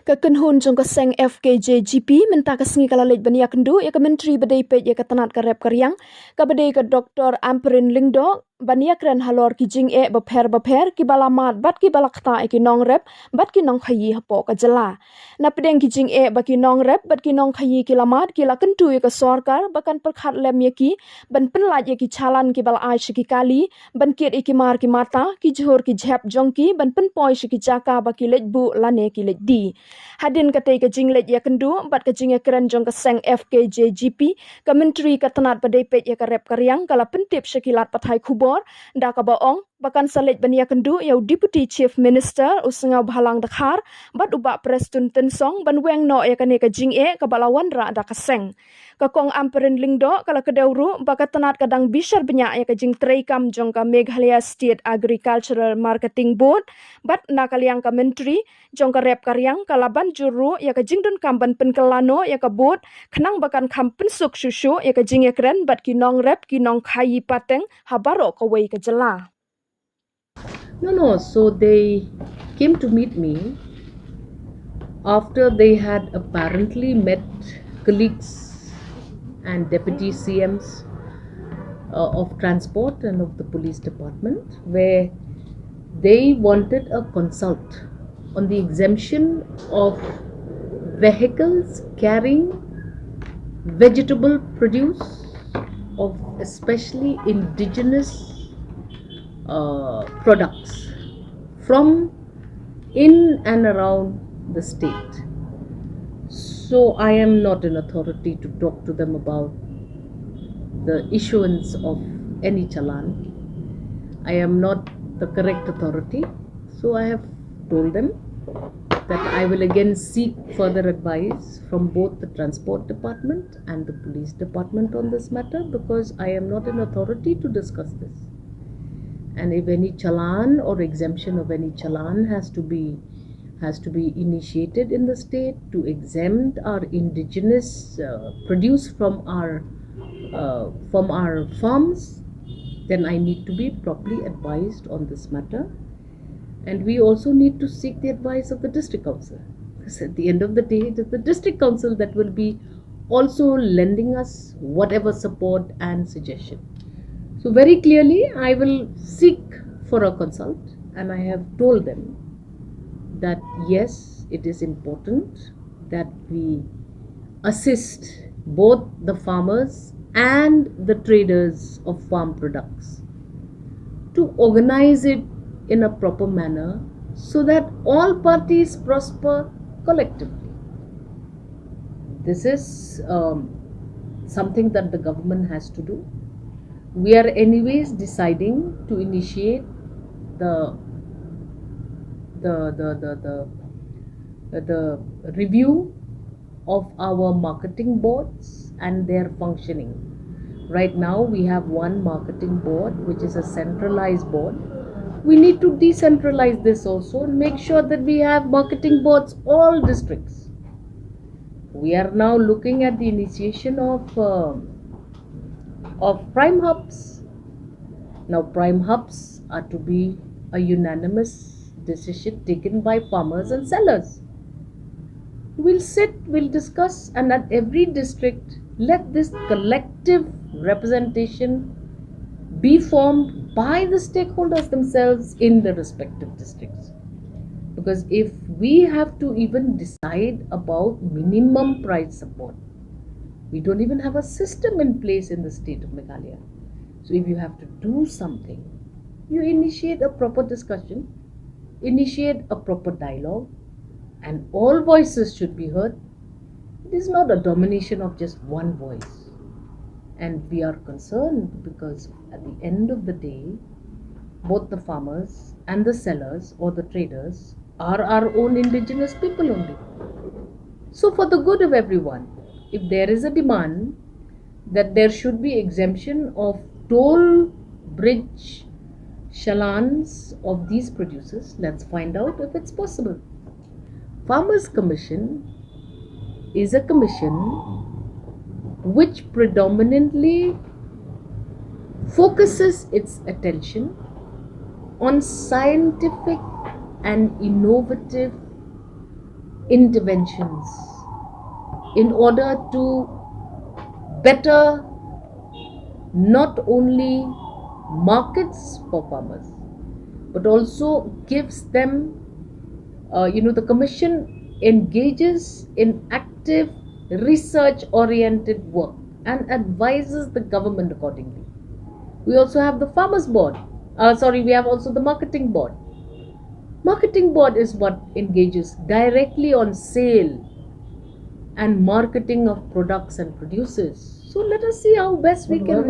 Kekenhun jong ke Seng FKJGP minta ke sengi kala lej bani akendu ya ke menteri badai pej ya ke tanat ke rep karyang ke badai ke Dr. Amperin Lingdo bani akren halor ki jing baper ki bala mat bat ki bala kta ki nong rep bat ki nong khayi hapo ke jela na pedeng ki jing baki nong rep bat ki nong khayi ki lamat ki la kentu ya ke sorkar bakan perkhat lem ya ki ban Pynlait ya ki Chalan ki bala ai ki kali ban kiet ki mar ki mata ki johor ki jhep jong ki ban penpoi ki jaka baki lej bu lane ki lej di hadin katai ke jing lej ya kendu bat ke jing ya keren jong ke Seng FKJGP ke menteri ke tanat badai pej ya ke rep karyang kala pentip syakilat pathai kubor da ka baong bakan salej bani ya kendu ya deputy chief minister usengau bhalang dakhar bat ubak prestun tensong ban weng no ya kane ke jing ke balawan ra da ka Seng ke kong Amperin Lingdo kala ke dauru baka tanat kadang bisar banyak ya ke jing treikam jong ke Meghalaya State Agricultural Marketing Board bat nakaliang ke menteri jong ke rep karyang kala ban juru ya ke jingdun kamban penkelano ya ke board kenang bakan kam pensuk susu ya ke jing ya keren bat ki nong rep ki nong khayi pateng habaro ke wei ke jela. No. So they came to meet me after they had apparently met colleagues and deputy CMs of transport and of the police department, where they wanted a consult on the exemption of vehicles carrying vegetable produce of especially indigenous products from in and around the state. So I am not an authority to talk to them about the issuance of any chalan. I am not the correct authority, so I have told them that I will again seek further advice from both the transport department and the police department on this matter, because I am not an authority to discuss this. And if any chalan or exemption of any chalan has to be initiated in the state to exempt our indigenous produce from our farms, then I need to be properly advised on this matter. And we also need to seek the advice of the district council, because at the end of the day it is the district council that will be also lending us whatever support and suggestion. So very clearly I will seek for a consult, and I have told them that yes, it is important that we assist both the farmers and the traders of farm products to organize it in a proper manner so that all parties prosper collectively. This is something that the government has to do. We are anyways deciding to initiate the review of our marketing boards and their functioning. Right now we have one marketing board which is a centralized board. We need to decentralize this also and make sure that we have marketing boards all districts. We are now looking at the initiation of prime hubs. Now prime hubs are to be a unanimous decision taken by farmers and sellers. We'll sit, we'll discuss, and at every district let this collective representation be formed by the stakeholders themselves in the respective districts. Because if we have to even decide about minimum price support, we don't even have a system in place in the state of Meghalaya. So if you have to do something, you initiate a proper discussion, initiate a proper dialogue, and all voices should be heard. It is not a domination of just one voice. And we are concerned because at the end of the day, both the farmers and the sellers or the traders are our own indigenous people only. So for the good of everyone, if there is a demand that there should be exemption of toll bridge chalans of these producers, let's find out if it's possible. Farmers Commission is a commission which predominantly focuses its attention on scientific and innovative interventions in order to better not only markets for farmers but also gives them, the commission engages in active research oriented work and advises the government accordingly. We also have the farmers board. We have also the marketing board. Marketing board is what engages directly on sale and marketing of products and producers. So let us see how best we can work